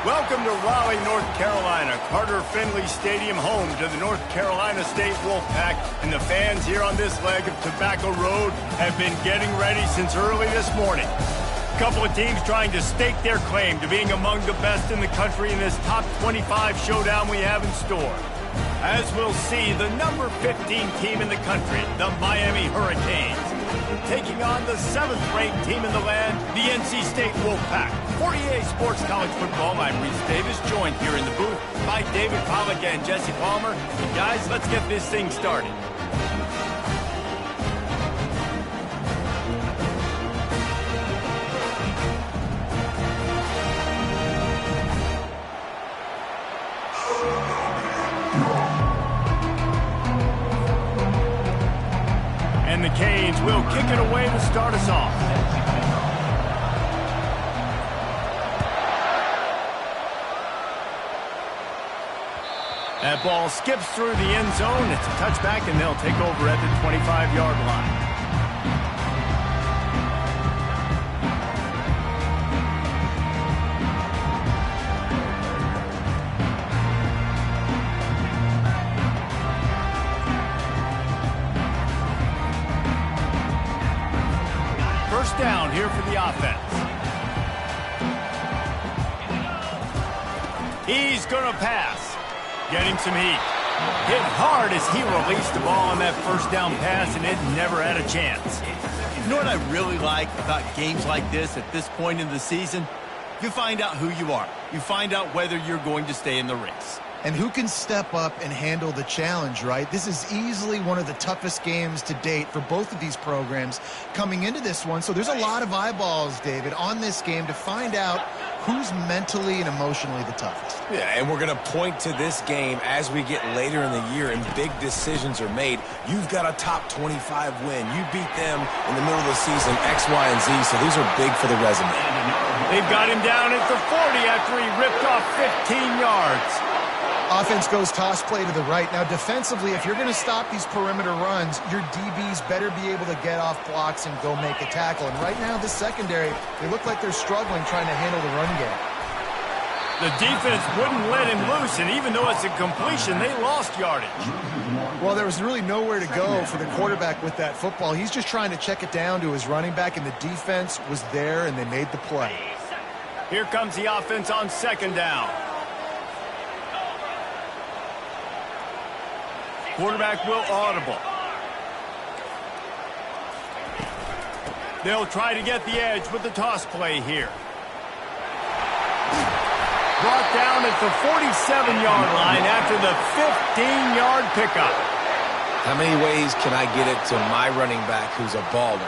Welcome to Raleigh, North Carolina, Carter Finley Stadium, home to the North Carolina State Wolfpack, and the fans here on this leg of Tobacco Road have been getting ready since early this morning. A couple of teams trying to stake their claim to being among the best in the country in this top 25 showdown we have in store. As we'll see, the number 15 team in the country, the Miami Hurricanes, taking on the 7th-ranked team in the land, the NC State Wolfpack. For EA Sports College Football, I'm Reese Davis, joined here in the booth by David Pollack and Jesse Palmer. And guys, let's get this thing started. And the Canes will kick it away to start us off. That ball skips through the end zone. It's a touchback, and they'll take over at the 25-yard line. First down here for the offense. He's going to pass. Getting some heat. Hit hard as he released the ball on that first down pass, and it never had a chance. You know what I really like about games like this at this point in the season? You find out who you are. You find out whether you're going to stay in the race. And who can step up and handle the challenge, right? This is easily one of the toughest games to date for both of these programs coming into this one. So there's a lot of eyeballs, David, on this game to find out who's mentally and emotionally the toughest. Yeah, and we're going to point to this game as we get later in the year and big decisions are made. You've got a top 25 win. You beat them in the middle of the season, X, Y, and Z, so these are big for the resume. They've got him down at the 40 after he ripped off 15 yards. Offense goes toss play to the right. Now, defensively, if you're going to stop these perimeter runs, your DBs better be able to get off blocks and go make a tackle. And right now, this secondary, they look like they're struggling trying to handle the run game. The defense wouldn't let him loose, and even though it's a completion, they lost yardage. Well, there was really nowhere to go for the quarterback with that football. He's just trying to check it down to his running back, and the defense was there, and they made the play. Here comes the offense on second down. Quarterback will audible. They'll try to get the edge with the toss play here. Brought down at the 47-yard line after the 15-yard pickup. How many ways can I get it to my running back who's a baller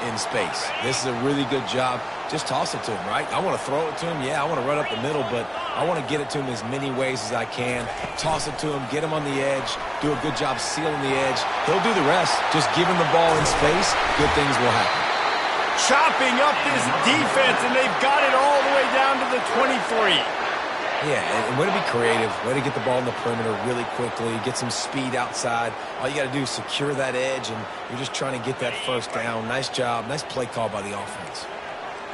in space? This is a really good job. Just toss it to him, right? I want to throw it to him. Yeah, I want to run up the middle, but I want to get it to him as many ways as I can. Toss it to him, get him on the edge, do a good job sealing the edge. He'll do the rest. Just give him the ball in space. Good things will happen. Chopping up this defense, and they've got it all the way down to the 23. Yeah, and way to be creative, way to get the ball in the perimeter really quickly, get some speed outside. All you got to do is secure that edge, and you're just trying to get that first down. Nice job, nice play call by the offense.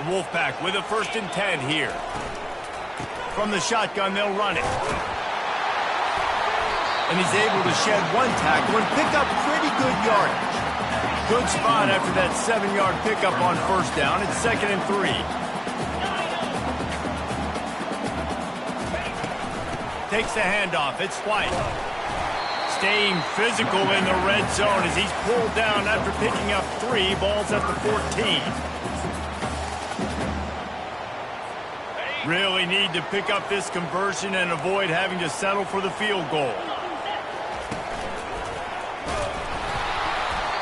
The Wolfpack with a 1st and 10 here. From the shotgun, they'll run it. And he's able to shed one tackle and pick up pretty good yardage. Good spot after that 7-yard pickup on first down. It's 2nd and 3. Takes the handoff. It's White. Staying physical in the red zone as he's pulled down after picking up 3 balls at the 14. Really need to pick up this conversion and avoid having to settle for the field goal.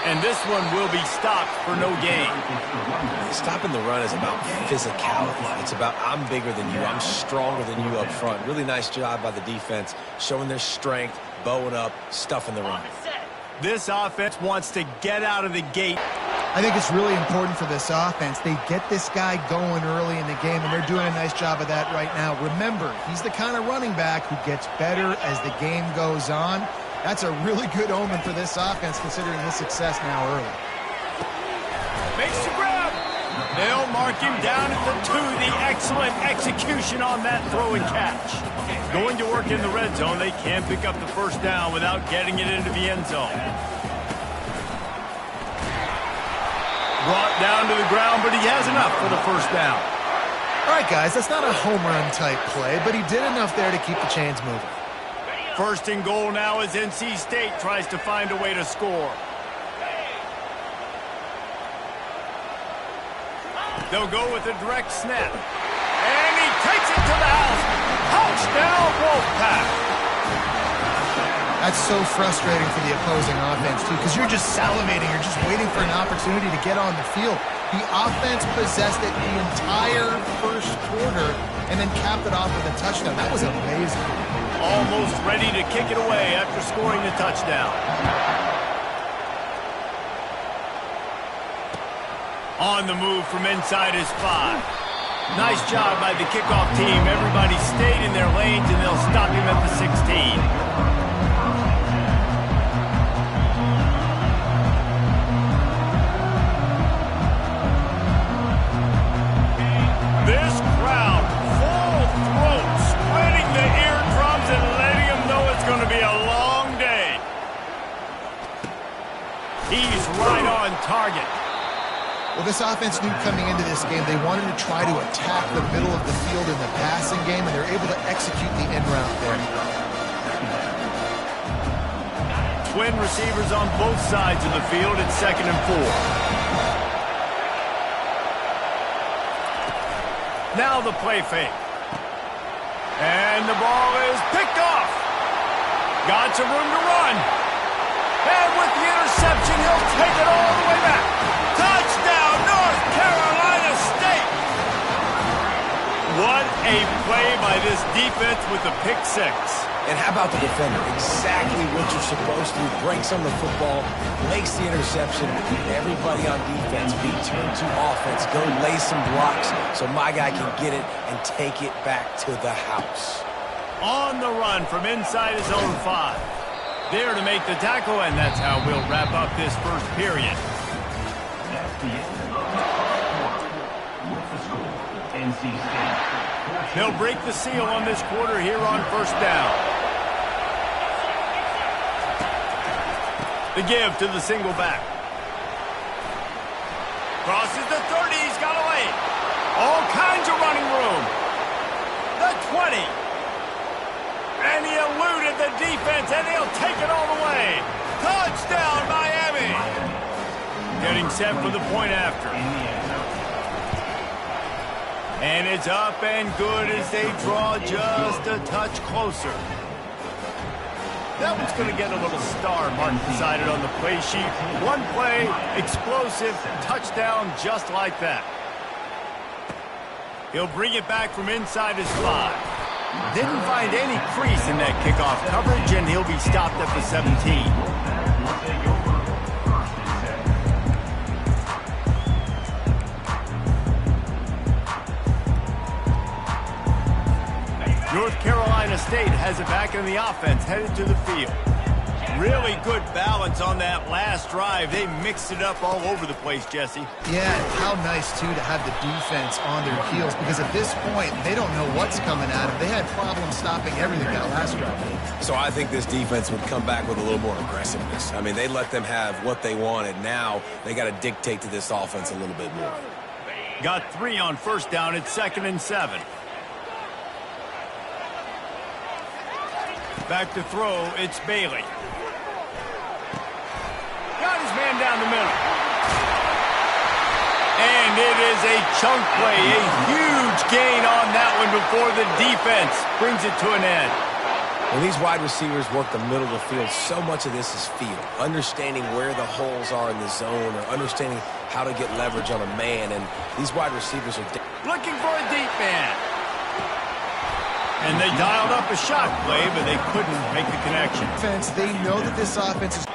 And this one will be stopped for no gain. Stopping the run is about physicality. It's about I'm bigger than you. I'm stronger than you up front. Really nice job by the defense, showing their strength, bowing up, stuffing the run. This offense wants to get out of the gate. I think it's really important for this offense. They get this guy going early in the game, and they're doing a nice job of that right now. Remember, he's the kind of running back who gets better as the game goes on. That's a really good omen for this offense, considering his success now early. Makes the grab. They'll mark him down at the 2. The excellent execution on that throw and catch. Going to work in the red zone. They can't pick up the first down without getting it into the end zone. Brought down to the ground, but he has enough for the first down. All right, guys, that's not a home run type play, but he did enough there to keep the chains moving. First and goal now as NC State tries to find a way to score. They'll go with a direct snap. And he takes it to the house. Touchdown, Wolfpack. That's so frustrating for the opposing offense, too, because you're just salivating. You're just waiting for an opportunity to get on the field. The offense possessed it the entire first quarter and then capped it off with a touchdown. That was amazing. Almost ready to kick it away after scoring the touchdown. On the move from inside his 5. Nice job by the kickoff team. Everybody stayed in their lanes, and they'll stop him at the 16. This crowd, full throat, splitting the eardrums and letting them know it's going to be a long day. He's right on target. Well, this offense knew coming into this game they wanted to try to attack the middle of the field in the passing game, and they're able to execute the in route there. Twin receivers on both sides of the field at 2nd and 4. Now the play fake. And the ball is picked off. Got some room to run. And with the interception, he'll take it all the way back. Touchdown, North Carolina State! What a play by this defense with the pick 6. And how about the defender? Exactly what you're supposed to do. Breaks on the football, makes the interception. Everybody on defense, be turned to offense. Go lay some blocks so my guy can get it and take it back to the house. On the run from inside his own 5. There to make the tackle, and that's how we'll wrap up this first period. They'll break the seal on this quarter here on first down. The give to the single back. Crosses the 30, he's got a lane. All kinds of running room. The 20. And he eluded the defense, and he'll take it all the way. Touchdown, Miami. Getting set for the point after. And it's up and good as they draw just a touch closer. That one's going to get a little star mark decided on the play sheet. One play, explosive, touchdown just like that. He'll bring it back from inside his 5. Didn't find any crease in that kickoff coverage, and he'll be stopped at the 17. North Carolina State has it back in the offense, headed to the field. Really good balance on that last drive. They mixed it up all over the place, Jesse. Yeah, how nice, too, to have the defense on their heels, because at this point, they don't know what's coming at them. They had problems stopping everything that last drive. So I think this defense would come back with a little more aggressiveness. I mean, they let them have what they wanted. Now they got to dictate to this offense a little bit more. Got 3 on first down at 2nd and 7. Back to throw, it's Bailey. Got his man down the middle. And it is a chunk play, a huge gain on that one before the defense brings it to an end. When these wide receivers work the middle of the field, so much of this is feel. Understanding where the holes are in the zone, or understanding how to get leverage on a man. And these wide receivers are looking for a deep man. And they dialed up a shot play, but they couldn't make the connection. They know that this offense is...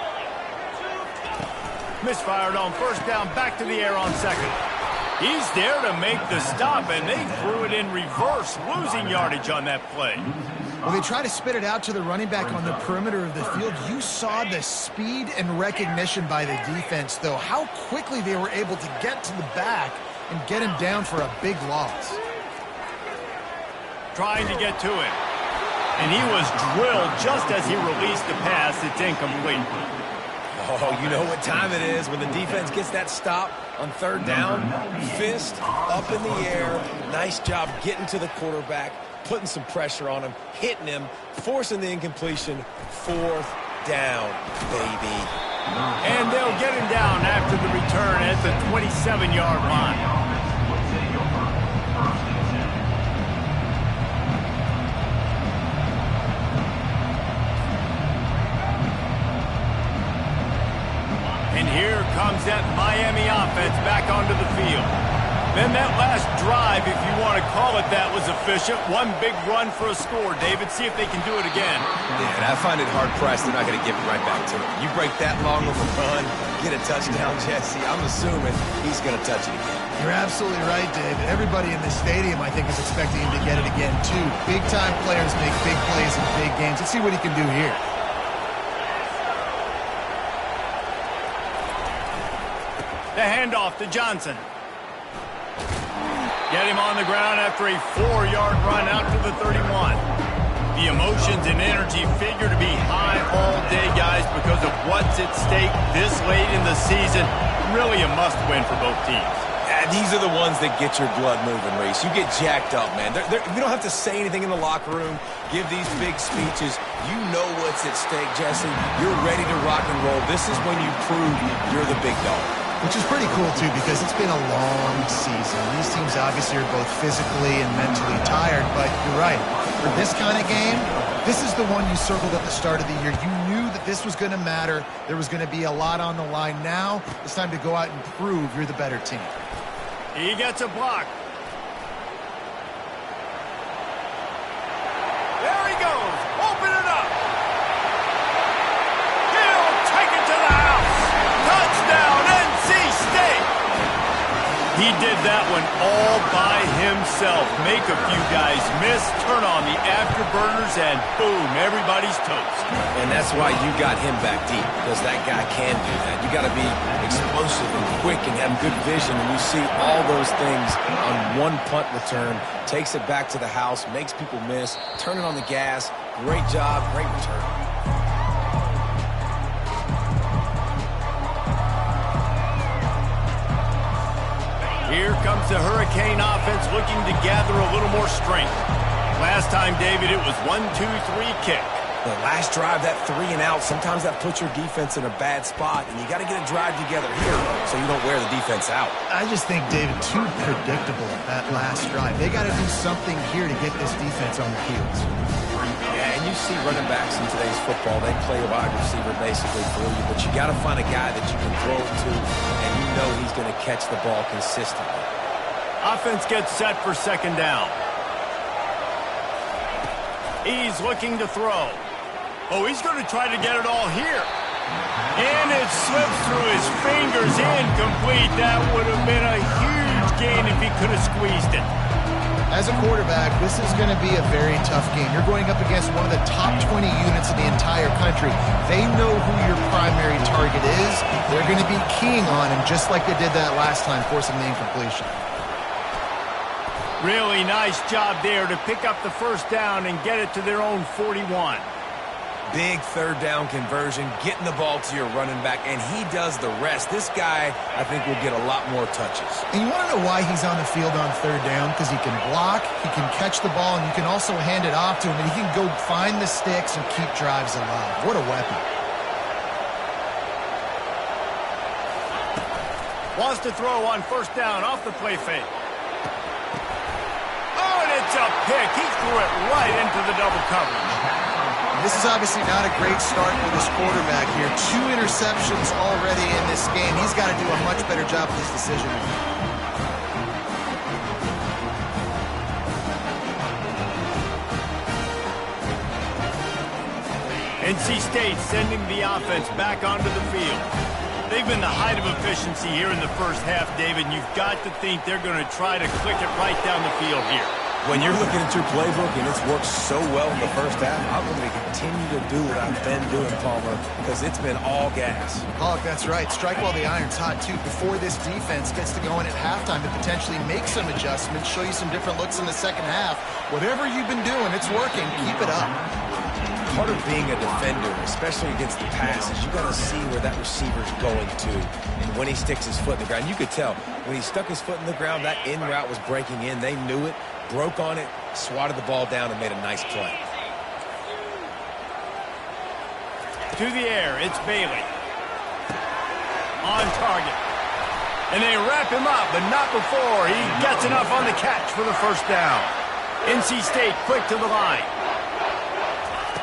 Misfired on first down, back to the air on 2nd. He's there to make the stop, and they threw it in reverse, losing yardage on that play. Well, they try to spit it out to the running back on the perimeter of the field. You saw the speed and recognition by the defense, though. How quickly they were able to get to the back and get him down for a big loss. Trying to get to him. And he was drilled just as he released the pass. It's incomplete. Oh, you know what time it is when the defense gets that stop on third down. Fist up in the air. Nice job getting to the quarterback, putting some pressure on him, hitting him, forcing the incompletion. Fourth down, baby. And they'll get him down after the return at the 27-yard line. And here comes that Miami offense back onto the field. Then that last drive, if you want to call it that, was efficient. One big run for a score. David, see if they can do it again. Yeah, and I find it hard-pressed they're not going to give it right back to him. You break that long of a run, get a touchdown, Jesse, I'm assuming he's going to touch it again. You're absolutely right, David. Everybody in this stadium, I think, is expecting him to get it again, too. Big-time players make big plays in big games. Let's see what he can do here. The handoff to Johnson. Get him on the ground after a 4-yard run out to the 31. The emotions and energy figure to be high all day, guys, because of what's at stake this late in the season. Really a must-win for both teams. These are the ones that get your blood moving, Reese. You get jacked up, man. You don't have to say anything in the locker room, give these big speeches. You know what's at stake, Jesse. You're ready to rock and roll. This is when you prove you're the big dog. Which is pretty cool, too, because it's been a long season. These teams obviously are both physically and mentally tired, but you're right. For this kind of game, this is the one you circled at the start of the year. You knew that this was going to matter. There was going to be a lot on the line. Now it's time to go out and prove you're the better team. He gets a block. There he goes. Open it up. He'll take it to the house. Touchdown, NC State. He did that one all by himself. Make a few guys miss, turn on the afterburners, and boom, everybody's toast. And that's why you got him back deep, because that guy can do that. You got to be explosive and quick and have good vision, and you see all those things on one punt return. Takes it back to the house, makes people miss, turning on the gas. Great job, great return. Here comes the Hurricane offense looking to gather a little more strength. Last time, David, it was 1-2-3 kick. The last drive, that 3 and out, sometimes that puts your defense in a bad spot, and you got to get a drive together here so you don't wear the defense out. I just think, David, too predictable that last drive. They got to do something here to get this defense on their heels. Yeah, and you see running backs in today's football, they play a wide receiver basically for you, but you got to find a guy that you can throw it to, and you know he's going to catch the ball consistently. Offense gets set for second down. He's looking to throw. Oh, he's going to try to get it all here. And it slips through his fingers, incomplete. That would have been a huge gain if he could have squeezed it. As a quarterback, this is going to be a very tough game. You're going up against one of the top 20 units in the entire country. They know who your primary target is. They're going to be keying on him just like they did that last time, forcing the incompletion. Really nice job there to pick up the first down and get it to their own 41. Big third down conversion, getting the ball to your running back, and he does the rest. This guy, I think, will get a lot more touches. And you want to know why he's on the field on third down? Because he can block, he can catch the ball, and you can also hand it off to him, and he can go find the sticks and keep drives alive. What a weapon. Wants to throw on first down off the play fake. Oh, and it's a pick. He threw it right into the double coverage. This is obviously not a great start for this quarterback here. 2 interceptions already in this game. He's got to do a much better job with his decision. NC State sending the offense back onto the field. They've been the height of efficiency here in the first half, David, and you've got to think they're going to try to click it right down the field here. When you're looking at your playbook and it's worked so well in the first half, I'm going to continue to do what I've been doing, Palmer, because it's been all gas. Oh, that's right. Strike while the iron's hot, too. Before this defense gets to go in at halftime to potentially make some adjustments, show you some different looks in the second half. Whatever you've been doing, it's working. Keep it up. Part of being a defender, especially against the pass, is you got to see where that receiver's going to. And when he sticks his foot in the ground, you could tell. When he stuck his foot in the ground, that in route was breaking in. They knew it, broke on it, swatted the ball down, and made a nice play. To the air, it's Bailey. On target. And they wrap him up, but not before he gets enough on the catch for the first down. NC State quick to the line.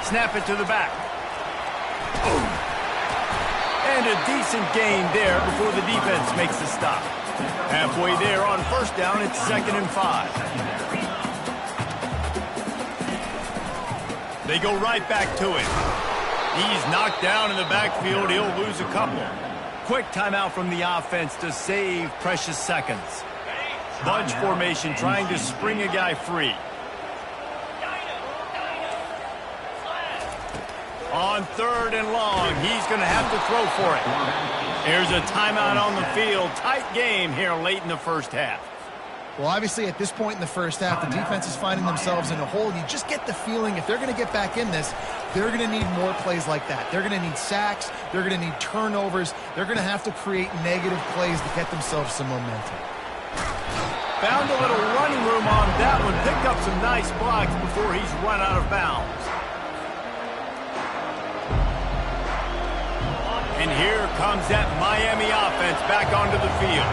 Snap it to the back. And a decent gain there before the defense makes the stop. Halfway there on first down, it's 2nd and 5. They go right back to it. He's knocked down in the backfield. He'll lose a couple. Quick timeout from the offense to save precious seconds. Bunch formation trying to spring a guy free. On 3rd and long, he's going to have to throw for it. Here's a timeout on the field. Tight game here late in the first half. Well, obviously, at this point in the first half, the defense is finding themselves in a hole. You just get the feeling if they're going to get back in this, they're going to need more plays like that. They're going to need sacks. They're going to need turnovers. They're going to have to create negative plays to get themselves some momentum. Found a little running room on that one. Picked up some nice blocks before he's run out of bounds. And here comes that Miami offense back onto the field.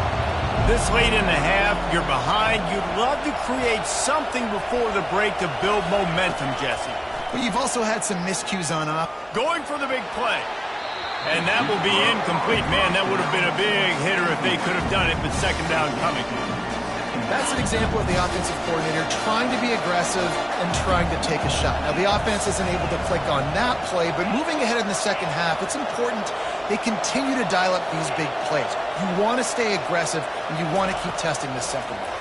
This late in the half, you're behind. You'd love to create something before the break to build momentum, Jesse. But you've also had some miscues on up. Going for the big play. And that will be incomplete. Man, that would have been a big hitter if they could have done it, but second down coming. That's an example of the offensive coordinator trying to be aggressive and trying to take a shot. Now, the offense isn't able to click on that play, but moving ahead in the second half, it's important they continue to dial up these big plays. You want to stay aggressive, and you want to keep testing the second half.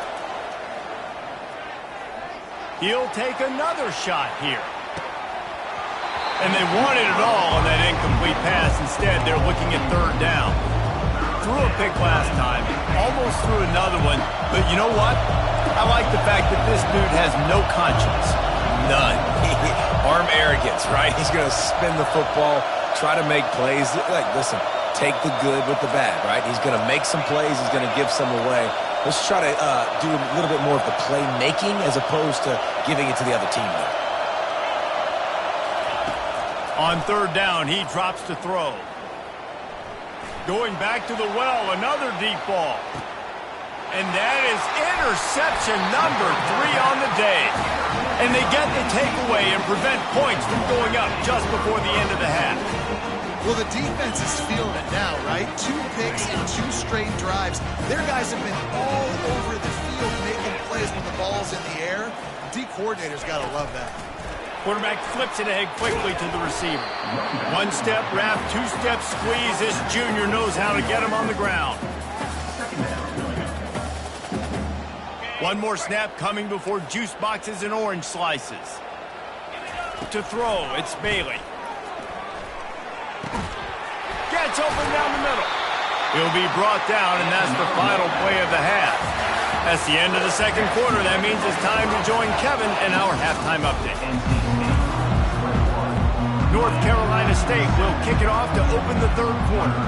He'll take another shot here. And they wanted it all on that incomplete pass. Instead, they're looking at 3rd down. Threw a pick last time, almost threw another one, but you know what? I like the fact that this dude has no conscience. None. Arm arrogance, right? He's going to spin the football, try to make plays. Like, listen, take the good with the bad, right? He's going to make some plays. He's going to give some away. Let's try to do a little bit more of the play making as opposed to giving it to the other team. On 3rd down, he drops to throw. Going back to the well, another deep ball. And that is interception number 3 on the day. And they get the takeaway and prevent points from going up just before the end of the half. Well, the defense is feeling it now, right? 2 picks in 2 straight drives. Their guys have been all over the field making plays when the ball's in the air. D coordinator's got to love that. Quarterback flips it ahead quickly to the receiver. 1-step wrap, 2-step squeeze. This junior knows how to get him on the ground. One more snap coming before juice boxes and orange slices. To throw, it's Bailey. Gets open down the middle. He'll be brought down, and that's the final play of the half. That's the end of the second quarter. That means it's time to join Kevin in our halftime update. North Carolina State will kick it off to open the 3rd quarter.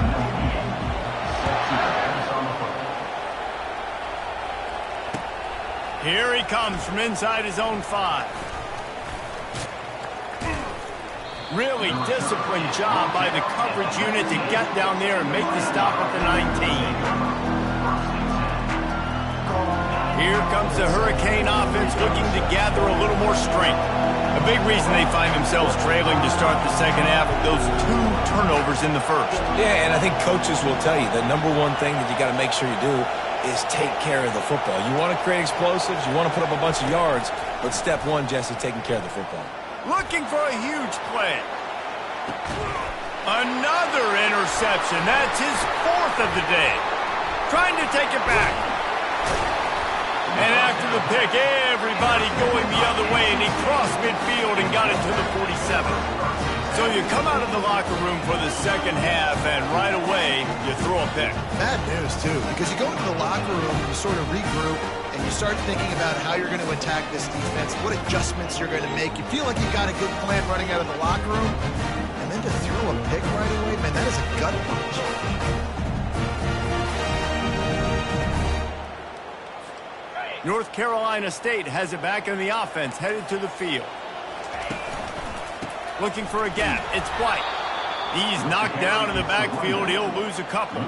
Here he comes from inside his own 5. Really disciplined job by the coverage unit to get down there and make the stop at the 19. Here comes the Hurricane offense looking to gather a little more strength. A big reason they find themselves trailing to start the second half with those 2 turnovers in the first. Yeah, and I think coaches will tell you the number one thing that you got to make sure you do is take care of the football. You want to create explosives, you want to put up a bunch of yards, but step 1, Jesse, taking care of the football. Looking for a huge play. Another interception. That's his 4th of the day. Trying to take it back. And after the pick, everybody going the other way, and he crossed midfield and got it to the 47. So you come out of the locker room for the second half, and right away, you throw a pick. Bad news, too, because you go into the locker room and you sort of regroup, and you start thinking about how you're going to attack this defense, what adjustments you're going to make. You feel like you've got a good plan running out of the locker room, and then to throw a pick right away, man, that is a gut punch. North Carolina State has it back in the offense, headed to the field. Looking for a gap. It's White. He's knocked down in the backfield. He'll lose a couple.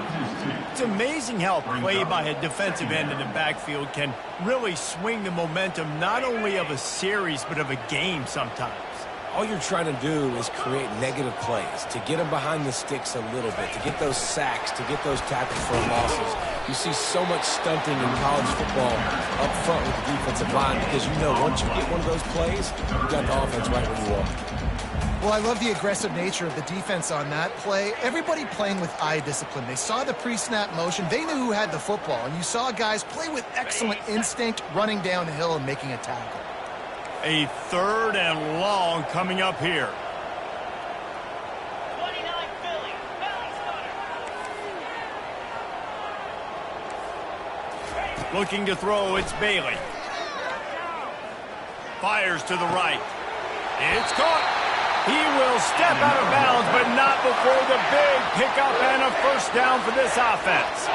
It's amazing how play by a defensive end in the backfield can really swing the momentum not only of a series but of a game sometimes. All you're trying to do is create negative plays, to get them behind the sticks a little bit, to get those sacks, to get those tackles for losses. You see so much stunting in college football up front with the defensive line because you know once you get one of those plays, you got the offense right where you want. Well, I love the aggressive nature of the defense on that play. Everybody playing with eye discipline. They saw the pre-snap motion. They knew who had the football. And you saw guys play with excellent instinct, running down the hill and making a tackle. A 3rd and long coming up here. 29 Philly. Looking to throw, it's Bailey. Fires to the right. It's caught. He will step out of bounds, but not before the big pickup and a first down for this offense.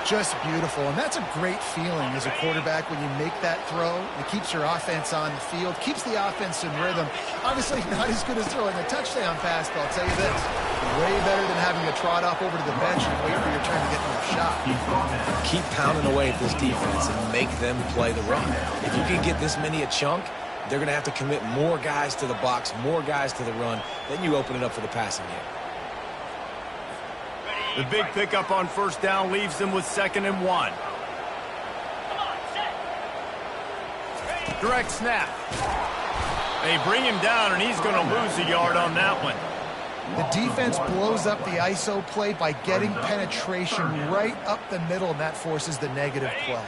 Just beautiful, and that's a great feeling as a quarterback when you make that throw. It keeps your offense on the field, keeps the offense in rhythm. Obviously, not as good as throwing a touchdown pass, but I'll tell you this, way better than having to trot off over to the bench and wait for your turn to get another shot. Keep pounding away at this defense and make them play the run. If you can get this many a chunk, they're going to have to commit more guys to the box, more guys to the run. Then you open it up for the passing game. The big pickup on first down leaves them with 2nd and 1. Direct snap. They bring him down, and he's going to lose a yard on that one. The defense blows up the ISO play by getting penetration right up the middle, and that forces the negative play.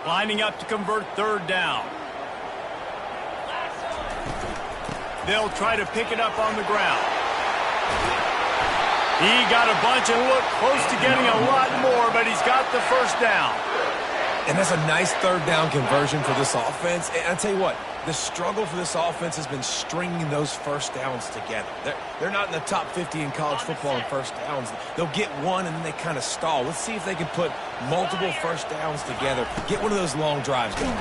Lining up to convert 3rd down. They'll try to pick it up on the ground. He got a bunch and looked close to getting a lot more, but he's got the first down. And that's a nice 3rd down conversion for this offense. And I tell you what, the struggle for this offense has been stringing those first downs together. They're not in the top 50 in college football in first downs. They'll get one and then they kind of stall. Let's see if they can put multiple first downs together. Get one of those long drives going.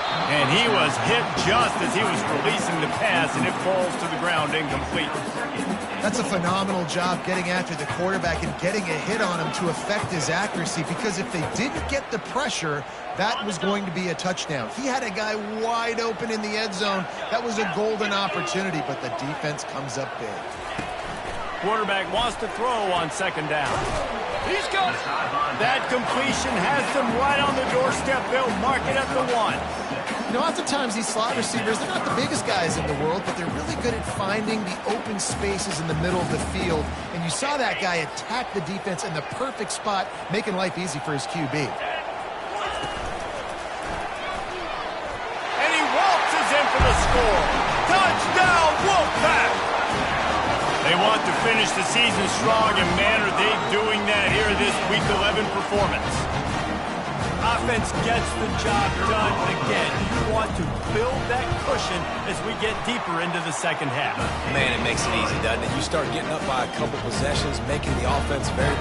And he was hit just as he was releasing the pass, and it falls to the ground incomplete. That's a phenomenal job getting after the quarterback and getting a hit on him to affect his accuracy, because if they didn't get the pressure, that was going to be a touchdown. He had a guy wide open in the end zone. That was a golden opportunity, but the defense comes up big. Quarterback wants to throw on 2nd down. He's got it. That completion has them right on the doorstep. They'll mark it at the 1. You know, oftentimes these slot receivers, they're not the biggest guys in the world, but they're really good at finding the open spaces in the middle of the field. And you saw that guy attack the defense in the perfect spot, making life easy for his QB. And he waltzes in for the score. Touchdown, Wolfpack! They want to finish the season strong, and man, are they doing that here this Week 11 performance. Offense gets the job done again. You want to build that cushion as we get deeper into the second half. Man, it makes it easy, doesn't it? You start getting up by a couple possessions, making the offense very